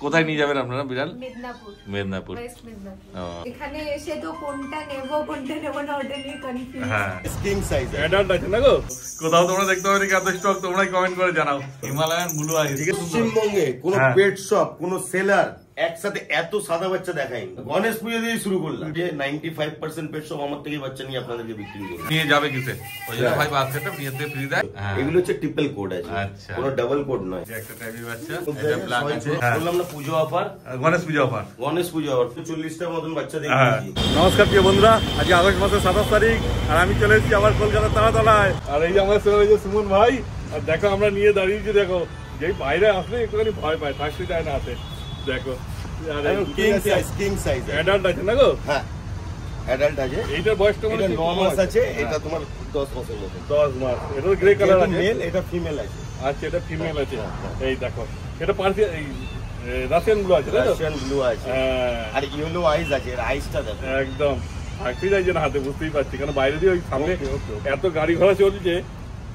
কোথায় নিয়ে যাবেন আপনারা বিড়াল? মেদিনীপুর। মেদিনীপুর, ওয়েস্ট মেদিনীপুর। এখানে এসে তো কোনটা নেব কোনটা নেব না ওটা নিয়ে কনফিউজ। হ্যাঁ, কিং সাইজ অ্যাডাল্ট আছে না গো? কোথাও তোমরা দেখতে পাবে নাকি এত স্টক? তোমরাই কমেন্ট করে জানাও। হিমালয়ান ব্লু আইস পশ্চিমবঙ্গে কোন পেট শপ কোন সেলার একসাথে এত সাদা বাচ্চা দেখায়নি। গণেশ পুজো দিয়ে শুরু করলাম যে 95% পেট শপ আমার থেকে বাচ্চা নিয়ে আপনাদেরকে বিক্রি করে নিয়ে যাবে কিসে? ওই জন্য ভাই বাস্কেটটা বিয়েতে ফ্রি দেয়। এগুলো হচ্ছে ট্রিপল কোড আছে, আচ্ছা, কোনো ডাবল কোড নয়। একটা টাইপি বাচ্চা, এটা ব্ল্যাক আছে। বললাম না পুজো অফার, গণেশ পুজো অফার, গণেশ পুজো অফার 40টার মতন বাচ্চা দেখেছি। নমস্কার প্রিয় বন্ধুরা, আজ আগস্ট মাসের 27 তারিখ আর আমি চলে এসেছি আবার কলকাতার তারাতলায়। আর এই যে আমাদের সঙ্গে রয়েছে সুমন ভাই। আর দেখো আমরা নিয়ে দাঁড়িয়েছি, দেখো যেই বাইরে আসলে একটুখানি ভয় পায়, থাকতে চায় না হাতে। দেখো কিং সাইজ অ্যাডাল্ট আছে না গো? হ্যাঁ অ্যাডাল্ট আছে। এইটার বয়সটা এটা 9 মাস আছে, এটা তোমার 10 মাসের মতো। 10 মাস। এটা গ্রে কালার আছে, মেল, এটা ফিমেল আছে। আচ্ছা, এটা ফিমেল আছে। এই দেখো, এটা পার্সিয়ান এই রাশিয়ান ব্লু আছে, রাশিয়ান ব্লু আছে আর ইয়েলো আইজ আছে। এর আইসটা দেখো একদম থাকতে যাই না হাতে, বুঝতেই পারছি, কারণ বাইরে দিয়ে ওই সামনে এত গাড়ি ঘোড়া চলছে।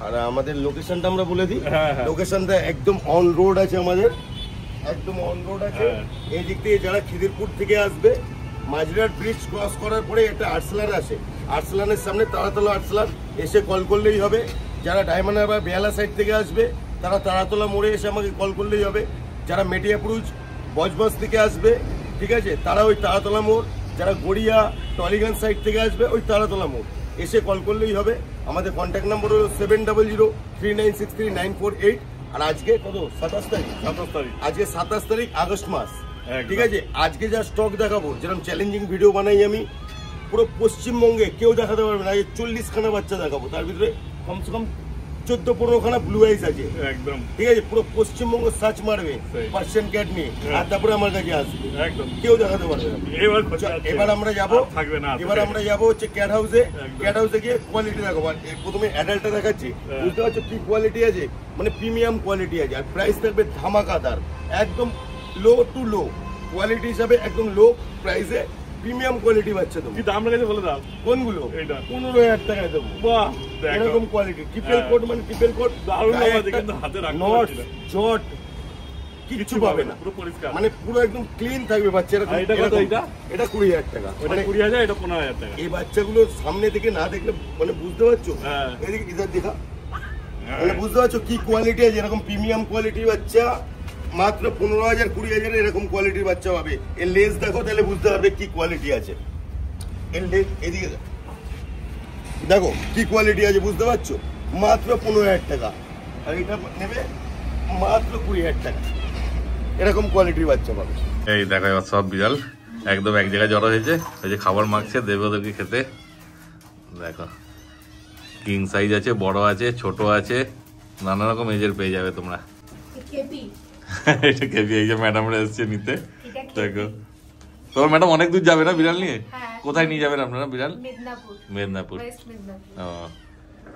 আর আমাদের লোকেশনটা আমরা বলে দিই। হ্যাঁ, হ্যাঁ। লোকেশনটা একদম অন রোড আছে, আমাদের একদম অন রোড আছে। এই দিক থেকে যারা খিদিরপুর থেকে আসবে, মাঝরাট ব্রিজ ক্রস করার পরে একটা আর্সেলান আসে, আর্সেলানের সামনে তারাতলা আর্সেলান, এসে কল করলেই হবে। যারা ডায়মন্ড হারবার বেহালা সাইড থেকে আসবে তারা তারাতলা মোড়ে এসে আমাকে কল করলেই হবে। যারা মেটিয়াপুরুজ বজবজ থেকে আসবে, ঠিক আছে, তারা ওই তারাতলা মোড়। যারা গড়িয়া টলিগঞ্জ সাইড থেকে আসবে ওই তারাতলা মোড় এসে কল করলেই হবে। আমাদের কন্ট্যাক্ট নাম্বার হলো 7003963948। আর আজকে কত? 27 তারিখ। আজকে 27 তারিখ আগস্ট মাস, ঠিক আছে। আজকে যা স্টক দেখাবো, যেরকম চ্যালেঞ্জিং ভিডিও বানাই আমি, পুরো পশ্চিমবঙ্গে কেউ দেখাতে পারবে না। আজকে 40 খানা বাচ্চা দেখাবো, তার ভিতরে কমসে কম 14-15 খানা ব্লু আইস আছে, একদম, ঠিক আছে। পুরো পশ্চিমবঙ্গ সার্চ মারবে পার্সিয়ান ক্যাট নিয়ে, আর তারপরে আমার কাছে আসবে, একদম কেউ দেখাতে পারবে না। এবার আমরা যাবো, হচ্ছে ক্যাট হাউসে। ক্যাট হাউসে গিয়ে কোয়ালিটি দেখাবো। প্রথমে অ্যাডাল্টটা দেখাচ্ছি, বুঝতে পারছো কি কোয়ালিটি আছে, মানে প্রিমিয়াম কোয়ালিটি আছে। আর প্রাইস থাকবে ধামাকাদার, একদম লো টু লো কোয়ালিটি হিসাবে, একদম লো প্রাইসে প্রিমিয়াম কোয়ালিটি বাচ্চা দেবো। কি দাম রেখেছে বলে দাও? কোনগুলো? 15,000 টাকায় দেবো। বাহ, এরকম কোয়ালিটি। ট্রিপল কোড মানে ট্রিপল কোড, জট কিচ্ছু পাবে না, পুরো পরিষ্কার, মানে পুরো একদম ক্লিন থাকবে বাচ্চা। এটা 20,000 টাকা, মানে 20,000, এটা 15,000 টাকা। এই বাচ্চাগুলো সামনে থেকে না দেখলে মানে বুঝতে পারছো, এদিকে ইধার দেখা, মানে বুঝতে পারছো কি কোয়ালিটি আছে। এরকম প্রিমিয়াম কোয়ালিটি বাচ্চা মাত্র 15,000 20,000 এরকম কোয়ালিটির বাচ্চা পাবে। এর লেজ দেখো, তাহলে বুঝতে পারবে কি কোয়ালিটি আছে। এর লেজ এদিকে দেখো কি কোয়ালিটি আছে, বুঝতে পারছো। মাত্র 15,000 টাকা, আর এটা নেবে মাত্র 20,000 টাকা। এরকম কোয়ালিটির বাচ্চা পাবে। এই দেখো এবার সব বিড়াল একদম এক জায়গায় জড়ো হয়েছে, ওই যে খাবার মাখছে, দেবে ওদেরকে খেতে। দেখো কিং সাইজ আছে, বড় আছে, ছোট আছে, নানা রকম এজের পেয়ে যাবে তোমরা। এটা কেবি, এই যে ম্যাডামরা এসছে নিতে। দেখো তোমার ম্যাডাম অনেক দূর যাবে না বিড়াল নিয়ে? কোথায় নিয়ে যাবেন আপনারা বিড়াল? মেদিনীপুর।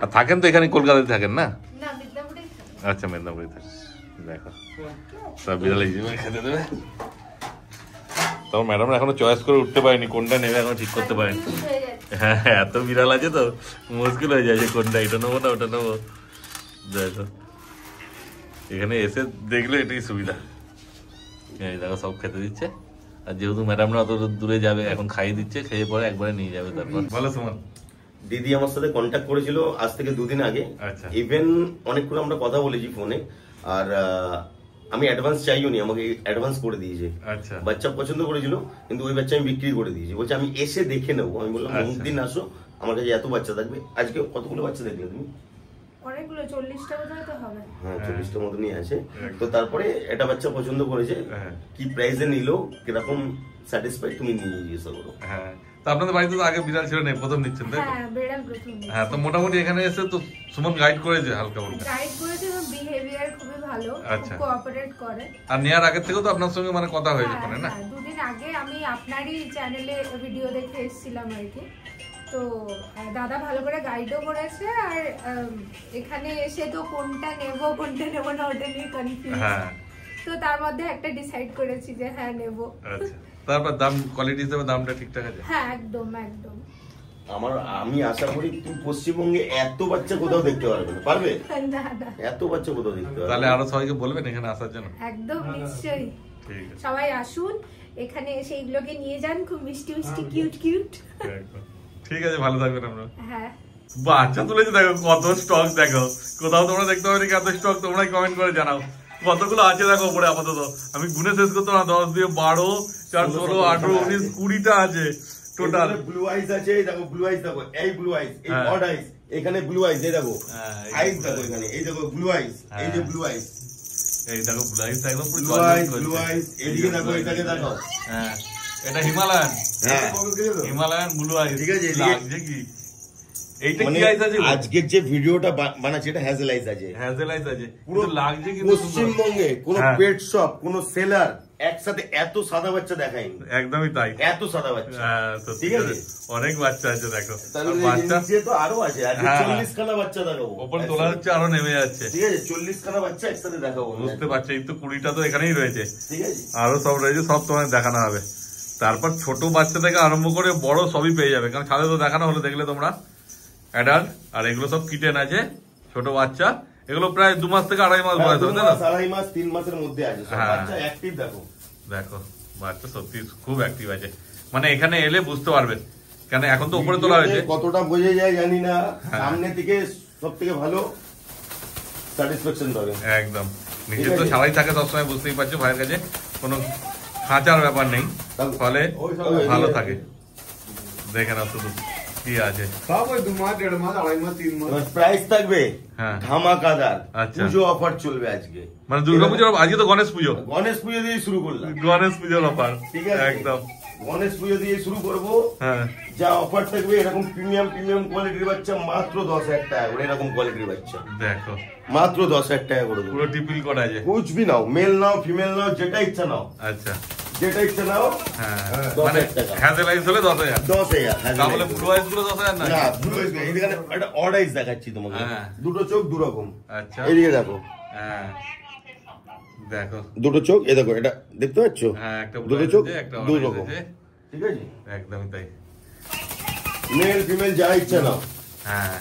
আর থাকেন তো এখানে, কলকাতায় থাকেন না? আচ্ছা, মেদিনীপুরে থাকেন। দেখো সব বিড়াল এই খেতে দেবে। তোমার ম্যাডামরা এখনো চয়েস করে উঠতে পারেনি, কোনটা নেবে এখনো ঠিক করতে পারেনি। হ্যাঁ, এত বিড়াল আছে তো মুশকিল হয়ে যায় যে কোনটা, এটা নেবো না ওটা নেবো। দেখো এখানে এসে দেখলে এটাই সুবিধা। এই দেখো সব খেতে দিচ্ছে, আর যেহেতু ম্যাডামরা অত দূরে যাবে, এখন খাইয়ে দিচ্ছে, খেয়ে পরে একবারে নিয়ে যাবে। তারপর ভালো সুমন দিদি আমার সাথে কন্ট্যাক্ট করেছিল আজ থেকে 2 দিন আগে। আচ্ছা, ইভেন অনেকক্ষণ আমরা কথা বলেছি ফোনে, আর আমি অ্যাডভান্স চাইও নি, আমাকে অ্যাডভান্স করে দিয়েছে। আচ্ছা, বাচ্চা পছন্দ করেছিল, কিন্তু ওই বাচ্চা আমি বিক্রি করে দিয়েছি। বলছে আমি এসে দেখে নেবো। আমি বললাম অমুক দিন আসো, আমার কাছে এত বাচ্চা থাকবে। আজকে কতগুলো বাচ্চা দেখলে তুমি? অনেকগুলো, 40টা বোধহয় তো হবে। হ্যাঁ, 40টা মতনই আছে। তো তারপরে এটা বাচ্চা পছন্দ করেছে, কি প্রাইসে নিলো, কিরকম স্যাটিসফাইড, তুমি নিয়ে জিজ্ঞাসা করো। হ্যাঁ, তো আপনাদের বাড়িতে তো আগে বিড়াল ছিল না, প্রথম নিচ্ছেন তাই? হ্যাঁ, বিড়াল প্রথম। হ্যাঁ, তো মোটামুটি এখানে এসে তো সুমন গাইড করেছে, হালকা হালকা গাইড করেছে, এবং বিহেভিয়ার খুবই ভালো, আচ্ছা, কোঅপারেট করে। আর নেয়ার আগে থেকেও তো আপনার সঙ্গে মানে কথা হয়েছে ফোনে না? 2 দিন আগে আমি আপনারই চ্যানেলে ভিডিও দেখে এসেছিলাম আর কি। তো দাদা ভালো করে গাইডও করেছে, আর এখানে এসে তো কোনটা নেব কোনটা নেব না ওটা নিয়ে কনফিউজ। হ্যাঁ, তো তার মধ্যে একটা ডিসাইড করেছি যে হ্যাঁ নেব। আচ্ছা, তারপর দাম কোয়ালিটি হিসেবে দামটা ঠিকঠাক আছে? হ্যাঁ, একদম একদম। আমি আশা করি তুমি পশ্চিমবঙ্গে এত বাচ্চা কোথাও দেখতে পারবে না। পারবে? না না, এত বাচ্চা কোথাও দেখতে পারবে। তাহলে আরো সবাইকে বলবেন এখানে আসার জন্য। একদম নিশ্চয়ই। সবাই আসুন এখানে এসে এইগুলোকে নিয়ে যান, খুব মিষ্টি মিষ্টি কিউট কিউট। ঠিক আছে, ভালো থাকবেন আমরা। হ্যাঁ বাচ্চা তুলেছে, দেখো কত স্টক, দেখো কোথাও তোমরা দেখতে পাবে কত স্টক, তোমরাই কমেন্ট করে জানাও কতগুলো আছে। দেখো উপরে আপাতত আমি গুনে শেষ করতে না, 10 দিয়ে 12 4 16 18 19 20টা আছে টোটাল। ব্লু আইস আছে, এই দেখো ব্লু আইস, দেখো এই ব্লু আইস, এই অড আইস, এখানে ব্লু আইস, এই দেখো আইস, দেখো এখানে এই দেখো ব্লু আইস, এই যে ব্লু আইস, এই দেখো ব্লু আইস একদম পুরো ব্লু আইস, ব্লু আইস, এদিকে দেখো, এটাকে দেখো, হ্যাঁ এটা হিমালয়ান, হ্যাঁ হিমালয়ান ব্লু আইস। ঠিক আছে, লাগছে কি এইটা কি আইস আছে? আজকের যে ভিডিওটা বানাচ্ছি এটা হ্যাজেল আইস আছে, হ্যাজেল আইস আছে, পুরো লাগছে কিন্তু পশ্চিমবঙ্গে কোন পেট শপ, কোন সেলার একসাথে এত সাদা বাচ্চা দেখায়নি। একদমই তাই, এত সাদা বাচ্চা। ঠিক আছে, অনেক বাচ্চা আছে দেখো, বাচ্চা তো আরো আছে, আজকে 40 খানা বাচ্চা দেখাবো, ওপর তোলা হচ্ছে আরো নেমে যাচ্ছে। ঠিক আছে, 40 খানা বাচ্চা একসাথে দেখাবো, বুঝতে পারছি। এই তো 20টা তো এখানেই রয়েছে, ঠিক আছে, আরো সব রয়েছে, সব তোমায় দেখানো হবে। তারপর ছোট বাচ্চা থেকে আরম্ভ করে বড় সবই পেয়ে যাবে, কারণ ছাদে তো দেখানো হলো, দেখলে তোমরা অ্যাডাল্ট। আর এগুলো সব কিটেন আছে, ছোট বাচ্চা, এগুলো প্রায় 2 মাস থেকে 2.5 মাস বয়স হবে, তাই না? 2.5 মাস 3 মাসের মধ্যে আছে সব বাচ্চা অ্যাক্টিভ। দেখো দেখো বাচ্চা সত্যি খুব অ্যাক্টিভ আছে, মানে এখানে এলে বুঝতে পারবেন, কেন এখন তো উপরে তোলা হয়েছে, কতটা বোঝা যায় জানি না, সামনে থেকে সব থেকে ভালো স্যাটিসফ্যাকশন পাবে একদম। নিচে তো ছাড়াই থাকে সবসময়, বুঝতেই পারছো, ভাইয়ের কাছে কোনো খাঁচার ব্যাপার নেই, ফলে ভালো থাকে। দেখে নাও শুধু কি আছে, সব ওই 2 মাস 1.5 মাস 2.5 মাস 3 মাস। প্রাইস থাকবে হ্যাঁ ধামাকাদার, আচ্ছা। পুজো অফার চলবে আজকে, মানে দুর্গাপুজোর, আজকে তো গণেশ পুজো, গণেশ পুজো দিয়ে শুরু করলাম, গণেশ পুজোর অফার, ঠিক আছে একদম গণেশ পুজো দিয়ে শুরু করবো। হ্যাঁ যা অফার থাকবে, এরকম প্রিমিয়াম কোয়ালিটির বাচ্চা মাত্র 10,000 টাকা করে, এরকম কোয়ালিটির বাচ্চা দেখো মাত্র 10,000 টাকা করে দেবো। পুরো টিপিল করা আছে, কুছ ভি নাও, মেল নাও ফিমেল নাও, যেটা ইচ্ছা নাও, আচ্ছা যেটা ইচ্ছা নাও। হ্যাঁ 10,000 মানে টাকা। হ্যাজেল আইস হলে 10,000, 10,000, হ্যাঁ, তাহলে ব্লু আইস গুলো 10,000 না? না ব্লু আইস নেই, এখানে একটা অড আইস দেখাচ্ছি তোমাকে, হ্যাঁ। দুটো চোখ দুরকম, আচ্ছা এইদিকে দেখো, হ্যাঁ দেখো দুটো চোখ, এই দেখো, এটা দেখতে পাচ্ছ, হ্যাঁ একটা ব্লু দুটো আইস চোখ আছে, একটা দু অরেঞ্জ রকম, আছে, ঠিক আছে, একদমই তাই। মেল ফিমেল যা ইচ্ছা নাও। হ্যাঁ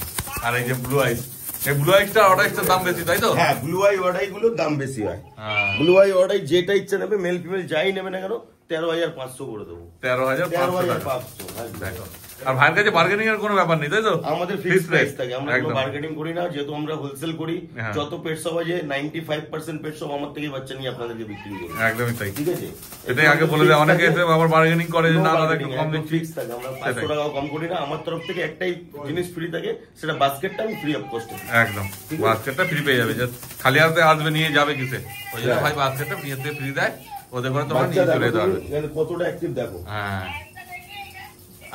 আর এই যে ব্লু আইস, এই ব্লু আইসটা অড আইসটার দাম বেশি, তাই তো? হ্যাঁ ব্লু আই অড আই গুলোর দাম বেশি হয়, হ্যাঁ ব্লু আই অড আই যেটা ইচ্ছা নেবে, মেল ফিমেল যাই নেবে না কেন 13,500 করে দেবো, 13,500 টাকা। 13,500। দেখো, আর ভাইয়ের কাছে বার্গেনিং এর কোনো ব্যাপার নেই, তাই তো? আমাদের Fixed ফিক্সড প্রাইস rate, থাকে, আমরা কোনো একদম। মার্কেটিং করি না, যেহেতু আমরা হোলসেল করি। হ্যাঁ। যত পেট শপ আছে 95% পেট শপ আমার থেকে বাচ্চা নিয়ে আপনাদেরকে বিক্রি করি, একদমই তাই, ঠিক আছে। এটাই আগে বলে দেয়, অনেকে এসে আবার বার্গেনিং করে যে না দাদা একটু কম দিচ্ছি, ফিক্স থাকে, আমরা 500 টাকা কম করি না। আমার তরফ থেকে একটাই জিনিস ফ্রি থাকে, সেটা বাস্কেটটা আমি ফ্রি অফ কস্টে, একদম বাস্কেটটা ফ্রি পেয়ে যাবে, যে খালি হাতে আসবে নিয়ে যাবে কিসে, ওই জন্য ভাই বাস্কেটটা ফ্রিতে ফ্রি দেয়, ওদের করে তোমরা নিয়ে চলে যেতে পারবে। কতটা অ্যাক্টিভ দেখো। হ্যাঁ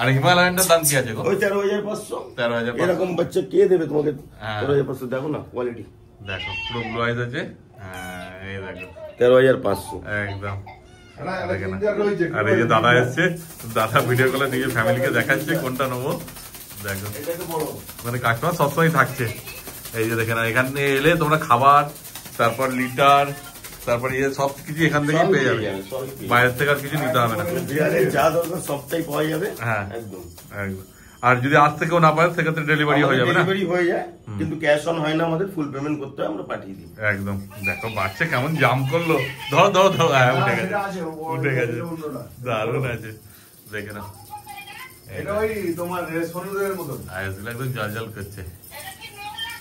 আর হিমালয়ানটার দাম কি আছে গো? ওই 13,500। 13,500 এরকম বাচ্চা কে দেবে তোমাকে? হ্যাঁ। 13,500 দেখো না কোয়ালিটি, দেখো পুরো ব্লু আইস আছে, হ্যাঁ এই দেখো 13,500। একদম। একটা ginger রয়েছে। আর এই যে দাদা এসছে, দাদা ভিডিও কলে নিজের ফ্যামিলিকে দেখাচ্ছে কোনটা নেবো, দেখো এটা তো বড়, মানে কাস্টমার সবসময় থাকছে। এই যে দেখেন, এখানে এলে তোমরা খাবার, তারপর লিটার, তারপর এই সব কিছু এখান থেকেই পেয়ে যাবে, বাইরের থেকে আর কিছু নিতে হবে না। বিড়ালের যা দরকার সবটাই পাওয়া যাবে, হ্যাঁ একদম একদম। আর যদি আজ থেকেও না পারে সেক্ষেত্রে ডেলিভারি হয়ে যাবে না? ডেলিভারি হয়ে যায়, কিন্তু ক্যাশ অন হয় না, আমাদের ফুল পেমেন্ট করতে হয়, আমরা পাঠিয়ে দিই। একদম। দেখো বাচ্চা কেমন জাম্প করলো, ধরো ধরো ধরো, হ্যাঁ উঠে গেছে, সেটা আছে, উঠে গেছে, অন্যটা। দারুণ আছে, দেখে নাও। এটা ওই তোমার সোনুদের মতন। আইসগুলো একদম জল জল করছে,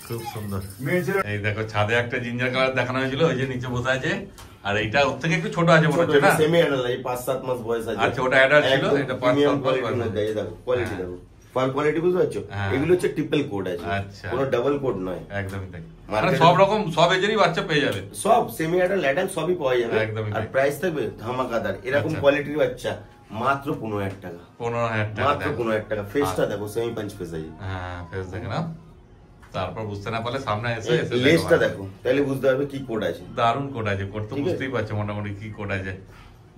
খুব সুন্দর। মেয়েছেলে এই দেখো ছাদে একটা জিঞ্জার কালার দেখানো হয়েছিল, ওই যে নিচে বসে আছে, আর এইটা ওর থেকে একটু ছোট আছে মনে হচ্ছে না? সেমি অ্যাডাল্ট, এই 5-7 মাস বয়স আছে। আচ্ছা, ওটা অ্যাডাল্ট ছিল, এটা 5-7 মাস কোয়ালিটি বয়স। না, দেখো কোয়ালিটি হ্যাঁ। দেখো, ফার কোয়ালিটি বুঝতে পারছো? হ্যাঁ। এগুলো হচ্ছে ট্রিপল কোড আছে, আচ্ছা। কোনো ডাবল কোড নয়। একদমই তাই, মানে মার্কেটে- সব রকম সব এজেরই বাচ্চা পেয়ে যাবে, সব সেমি অ্যাডাল্ট অ্যাডাল্ট সবই পাওয়া যাবে, একদমই আর তাই। প্রাইস থাকবে ধামাকাদার। এরকম আচ্ছা। কোয়ালিটির বাচ্চা মাত্র 15,000 টাকা, 15,000 টাকা। মাত্র 15,000 টাকা। ফেসটা দেখো, সেমি পাঞ্চ ফেস আছে, হ্যাঁ ফেস দেখে নাও, তারপর বুঝতে না পারলে সামনে এসে এসে লেসটা দেখো। দেখো, তাহলে বুঝতে পারবে কি কোড আছে। দারুণ কোড আছে, কোড তো ঠিক আছে। বুঝতেই পারছো মোটামুটি কি কোড আছে,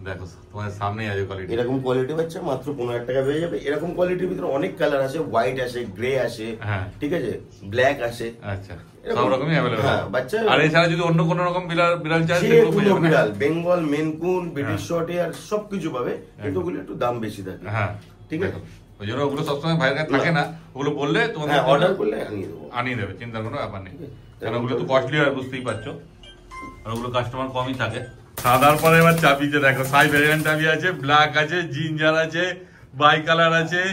দেখো তোমার সামনেই আছে কোয়ালিটি। এরকম কোয়ালিটি বাচ্চা মাত্র 15,000 টাকা পেয়ে যাবে। এরকম কোয়ালিটির ভিতরে অনেক কালার আছে, হোয়াইট আছে, গ্রে আছে, হ্যাঁ। ঠিক আছে, ব্ল্যাক আছে, আচ্ছা এরকম- সব রকমই অ্যাভেলেবল। হ্যাঁ, বাচ্চা- আর এছাড়া যদি অন্য কোনো রকম বিড়াল চাই যে সেগুলো পেয়ে কোনো যাবে না? বিড়াল, বেঙ্গল, মেনকুন, ব্রিটিশ হ্যাঁ। শর্ট হেয়ার সবকিছু পাবে, কিন্তু ওগুলো একটু দাম বেশি থাকে। হ্যাঁ ঠিক আছে, দেখো, ওই জন্য ওগুলো সবসময় ভাইয়ের কাছে থাকে না, ওগুলো বললে তোমাদের হ্যাঁ অর্ডার করলে আনিয়ে দেবো। আনিয়ে দেবে, চিন্তার কোনো ব্যাপার নেই, ঠিক আছে। কারণ ওগুলো তো কস্টলি হয় বুঝতেই পারছো, আর ওগুলো কাস্টমার কমই থাকে, সাদার পরে এবার চাবিতে দেখো সাইবেরিয়ান চাবি আছে, ব্ল্যাক আছে, জিঞ্জার আছে, বাই কালার আছে,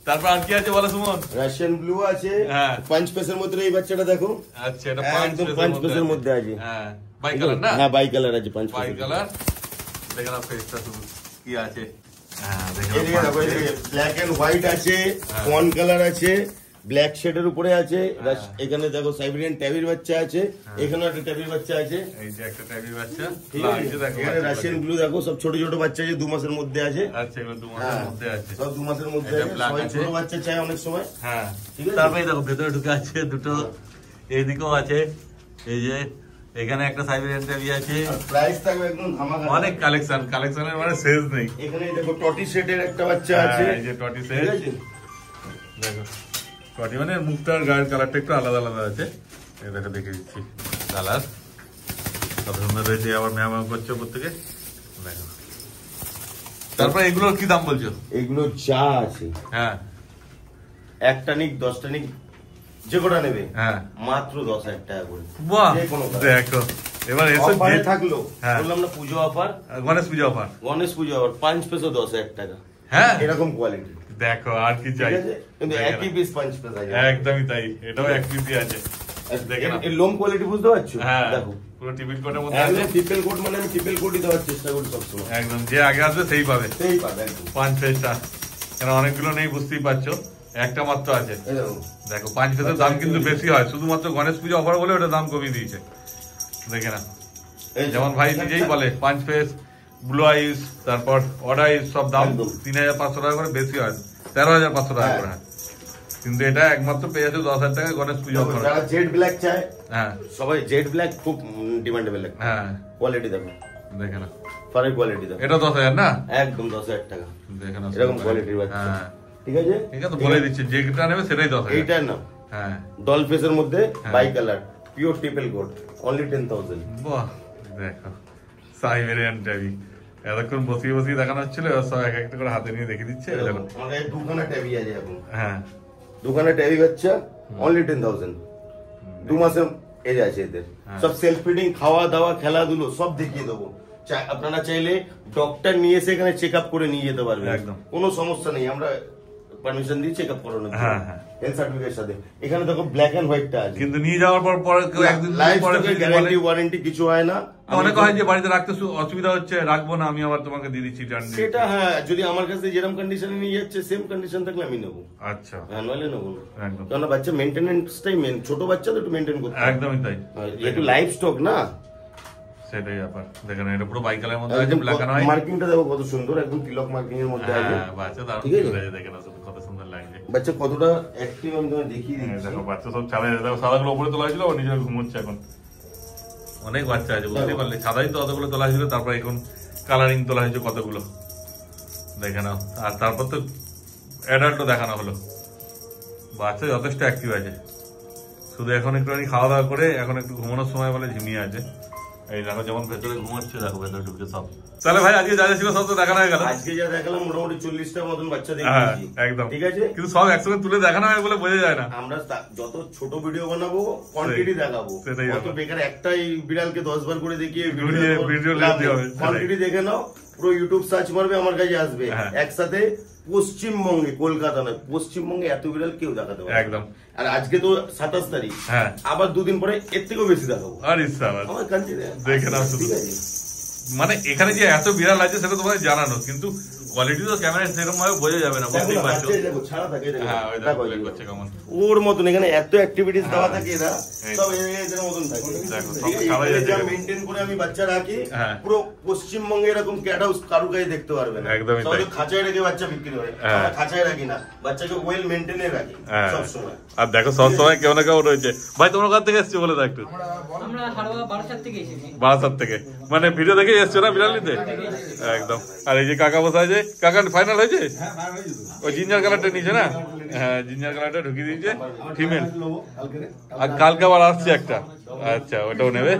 তারপর আর কি আছে বলো সুমন? রাশিয়ান ব্লু আছে, হ্যাঁ। পাঁচ পিসের মধ্যে এই বাচ্চাটা দেখো। আচ্ছা, এটা একদম পাঁচ পিসের মধ্যে আছে। হ্যাঁ, বাই কালার না? হ্যাঁ, বাই কালার আছে, পাঁচ বাই পিসের। কালার। দেখো না ফেসটা কি আছে। হ্যাঁ, এদিকে দেখো, এদিকে ব্ল্যাক এন্ড হোয়াইট আছে, ওয়ান কালার আছে, ব্ল্যাক শেডের উপরে আছে। এখানে দেখো সাইবেরিয়ান ট্যাবির বাচ্চা আছে, এখানেও একটা ট্যাবির বাচ্চা আছে। এই যে একটা ট্যাবি বাচ্চা, ঠিক আছে, এখানে রাশিয়ান ব্লু দেখো, সব ছোট ছোট বাচ্চা আছে, 2 মাসের মধ্যে আছে। আচ্ছা, এগুলো 2 মাসের মধ্যে আছে, সব 2 মাসের মধ্যে এটা আছে। black সবাই আছে। ছোট বাচ্চা চায় অনেক সময়। হ্যাঁ, ঠিক আছে। তারপরে দেখো ভেতরে ঢুকে আছে দুটো, এইদিকেও আছে। এই যে এখানে একটা সাইবেরিয়ান ট্যাবি আছে। আর প্রাইস থাকবে একদম ধামাকা। অনেক কালেকশনের মানে শেষ নেই। এখানে দেখো টটি সেটের একটা বাচ্চা আছে। এই যে টটি ঠিক সেট, আছে। দেখো টটি মানে মুখটার গায়ের কালারটা একটু আলাদা আলাদা আছে। এই দেখো দেখে দিচ্ছি কালার কত সুন্দর রয়েছে, আবার ম্যাম করছে উপর থেকে। দেখো তারপর এগুলোর কি দাম বলছো? এগুলো যা আছে, হ্যাঁ, একটা নিক 10টা নিক যে কোটা নেবে, হ্যাঁ, মাত্র 10,000 টাকা করে। বাহ, যে কোনো কালার। দেখো এবার এসব অফারে থাকলো, হ্যাঁ। বললাম না পুজো অফার, গণেশ পুজো অফার। গণেশ পুজো অফার, 5 পিসও 10,000 টাকা। হ্যাঁ, এরকম কোয়ালিটি, দেখো আর কি ঠিক চাই। আছে, কিন্তু একই পিস 5 পিস আছে। একদমই তাই, এটাও এক পিসই আছে। দেখে না? এর লোম কোয়ালিটি বুঝতে পারছো? হ্যাঁ, দেখো পুরো টিপিট কোটের মধ্যে আছে। একদম ট্রিপল কোট, মানে আমি ট্রিপল কোটই দেওয়ার চেষ্টা করি সবসময়। একদম যে আগে আসবে সেই পাবে সেই পাবে একদম। 5 পেজটা, কারণ অনেকগুলো নেই বুঝতেই পারছো, একটা মাত্র আছে। এই দেখো, দেখো 5 পেজের দাম কিন্তু বেশি হয়, শুধুমাত্র গণেশ পুজো অফার বলে ওটা দাম কমিয়ে দিয়েছে। দেখে না, এই যেমন ভাই নিজেই বলে 5 পেজ, ব্লু আইস, তারপর অড আইস সব দাম একদম। 3,500 টাকা করে বেশি হয়, 13,500 টাকা করে হয়। কিন্তু এটা একমাত্র পেয়ে যাচ্ছে 10,000 টাকা গণেশ পুজো অফার। যারা জেড ব্ল্যাক চায়, হ্যাঁ, সবাই জেড ব্ল্যাক খুব ডিমান্ডেবল একটা হ্যাঁ, কোয়ালিটি। দেখো দেখে না, ফারের কোয়ালিটি দেখো, এটা 10,000 না? একদম 10,000 টাকা। দেখে না, এরকম কোয়ালিটির বাচ্চা, হ্যাঁ, ঠিক আছে। ঠিক আছে, বলে দিচ্ছি যেটা নেবে সেটাই 10,000। এইটার নাম হ্যাঁ, ডল ফেসের মধ্যে হ্যাঁ। By colour, pure triple coat, only 10,000। বাহ, দেখো সাইবেরিয়ান ট্যাবি এতক্ষণ বসিয়ে দেখানো হচ্ছিল, এবার সব এক একটা করে হাতে নিয়ে দেখে দিচ্ছে। দেখো, আমাদের দুখানা ট্যাবি আছে এখন, হ্যাঁ, দুখানা ট্যাবি বাচ্চা অনলি 10,000। 2 মাসের এজ আছে এদের, সব সেলফ ফিডিং, খাওয়া দাওয়া, খেলাধুলো সব দেখিয়ে দেবো। আপনারা চাইলে ডক্টর নিয়ে এসে এখানে চেক আপ করে নিয়ে যেতে পারবেন, একদম। কোনো সমস্যা নেই, আমরা পারমিশন দিয়ে চেক আপ করানোর জন্য, হ্যাঁ, হ্যাঁ। হেলথ সার্টিফিকেটের সাথে। এখানে দেখো ব্ল্যাক এন্ড হোয়াইটটা আছে, কিন্তু নিয়ে যাওয়ার পর পরে কেউ একদিন লাইফ পরে গ্যারান্টি ওয়ারেন্টি কিছু হয় না। অনেক হয় যে বাড়িতে রাখতে অসুবিধা হচ্ছে, রাখবো না, আমি আবার তোমাকে দিয়ে দিচ্ছি রিটার্ন দিয়ে। সেটা হ্যাঁ, যদি আমার কাছে যেরকম কন্ডিশনে নিয়ে যাচ্ছে সেম কন্ডিশন থাকলে আমি নেবো, আচ্ছা, হ্যাঁ, নইলে নেবো না। একদম, কারণ বাচ্চা মেনটেনেন্সটাই মেন, ছোট বাচ্চা তো একটু মেনটেন করতে হবে। একদমই তাই, একটু লাইফ স্টক না, সেটাই ব্যাপার। দেখেন এটা পুরো বাই কালারের মধ্যে আছে, ব্ল্যাক এন্ড হোয়াইট। মার্কিংটা দেখো কত সুন্দর, একদম তিলক মার্কিং এর মধ্যে আছে। হ্যাঁ, বাচ্চা দারুণ ঠিক আছে? লাগছে, দেখেন কত সুন্দর লাগছে। বাচ্চা কতটা অ্যাক্টিভ আমি তোমায় দেখিয়ে হ্যাঁ, দিচ্ছি। দেখো বাচ্চা সব ছাদে, দেখো সাদাগুলো উপরে তোলা হয়েছিল, ও নিজে ঘুমোচ্ছে এখন। অনেক বাচ্চা আছে, বুঝতে পারলে, সাদাই তো অতগুলো তোলা হয়েছিল, তারপর এখন কালারিং তোলা হয়েছে কতগুলো, দেখে নাও। আর তারপর তো অ্যাডাল্টও দেখানো হলো। বাচ্চা যথেষ্ট অ্যাক্টিভ আছে, শুধু এখন একটুখানি খাওয়া দাওয়া করে এখন একটু ঘুমানোর সময় বলে ঝিমিয়ে আছে। এই দেখো যেমন ভেতরে ঘুমাচ্ছে, দেখো ভেতরে ঢুকে সব। তাহলে ভাই আজকে যা যা ছিল সব তো দেখানো হয়ে গেল। আজকে যা দেখালাম মোটামুটি 40টার মতন বাচ্চা হ্যাঁ, দেখিয়েছি, একদম, ঠিক আছে। কিন্তু সব একসঙ্গে তুলে দেখানো হয় বলে বোঝা যায় না। আমরা যত ছোট ভিডিও বানাবো কোয়ান্টিটি দেখাবো, সেটাই অত ব্যাপার। বেকার একটাই বিড়ালকে 10 বার করে দেখিয়ে ভিডিও লেন্থি হবে, সেটাই। কোয়ান্টিটি দেখে নাও, পুরো ইউটিউব সার্চ মারবে আমার কাছে আসবে। হ্যাঁ। একসাথে পশ্চিমবঙ্গে, কলকাতা নয়, পশ্চিমবঙ্গে এত বিড়াল কেউ দেখাতে পারে না। একদম। আর আজকে তো 27 তারিখ, হ্যাঁ, আবার 2 দিন পরে এর থেকেও বেশি দেখাবো আর ইচ্ছা আবার। আমার কান্ট্রি। দেখে নাও শুধু। ঠিক আছে, মানে এখানে যে এত বিড়াল আছে সেটা তোমাদের জানানো, কিন্তু কোয়ালিটি তো ক্যামেরায় সেরকম ভাবে বোঝা যাবে না, বুঝতেই পারছো। দেখো ছাড়া থাকে, দেখো। হ্যাঁ, ওই দেখো, দেখো করছে কেমন। ওর মতন এখানে এত অ্যাক্টিভিটিস দেওয়া থাকে, এরা এই। সব এদের মতন থাকে। দেখো, সব ঠিক আছে, ছাড়াই এখানে আছে যা কেমন। মেইনটেইন করে আমি বাচ্চা রাখি, হ্যাঁ। পুরো পশ্চিমবঙ্গে এরকম ক্যাট হাউস কারু গায়ে দেখতে পারবে না। একদমই সবাই তাই। তো খাঁচায় রেখে বাচ্চা বিক্রি করে, হ্যাঁ। আমরা খাঁচায় রাখি না, বাচ্চাকে ওয়েল মেইনটেইনে রাখি হ্যাঁ, সব সময়। আর দেখো সব সময় কেউ না কেউ রয়েছে। ভাই তোমার কাছ থেকে এসছো বলে দাও একটু। আমরা হাড়োয়া 12 থেকে এসেছি। 12 থেকে, মানে ভিডিও দেখে এসছো না বিড়াল নিতে? একদম। আর এই যে কাকা বসে আছে, কাকা ফাইনাল হয়েছে? ওই জিঞ্জার কালারটা নিচে না? হ্যাঁ, জিঞ্জার কালারটা ঢুকিয়ে দিয়েছে, ফিমেল। আর কালকে আবার আসছে একটা, আচ্ছা ওটাও নেবে।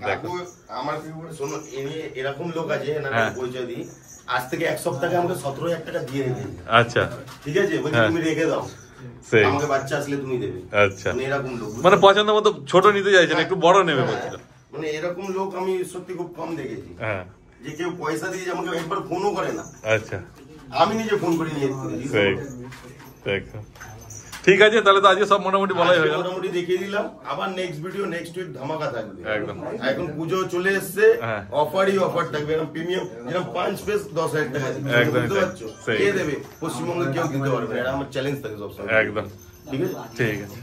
দেখো আমার শোনো, এরকম লোক আছে, হ্যাঁ। পরিচয় দিই, আজ থেকে 1 সপ্তাহে আমাকে 17,000 টাকা দিয়ে রেখে, আচ্ছা, ঠিক আছে, বলছি হ্যাঁ। তুমি রেখে দাও, সেই আমাকে বাচ্চা আসলে তুমি দেবে। আচ্ছা, মানে এরকম লোক, মানে পছন্দ মতো ছোট নিতে চাইছেন, একটু বড় নেবে বলছিল। মানে এরকম লোক আমি সত্যি খুব কম দেখেছি, হ্যাঁ যে কেউ পয়সা দিয়ে আমাকে একবার ফোনও করে না, আচ্ছা আমি নিজে ফোন করে নিয়ে দিই। একদম ঠিক আছে, তাহলে তো আজকে সব মোটামুটি বলাই হয়ে গেল। মোটামুটি দেখিয়ে দিলাম, আবার নেক্সট ভিডিও নেক্সট উইক ধামাকা থাকবে একদম। এখন পুজো চলে এসছে, হ্যাঁ। অফারই অফার থাকবে, এরকম প্রিমিয়াম যেরকম 5 পিস 10,000 টাকা দিবে, একদম বুঝতে পারছো? সেই। কে দেবে? পশ্চিমবঙ্গে কেউ দিতে পারবে না, এটা আমার চ্যালেঞ্জ থাকে সবসময়। একদম ঠিক আছে। ঠিক আছে।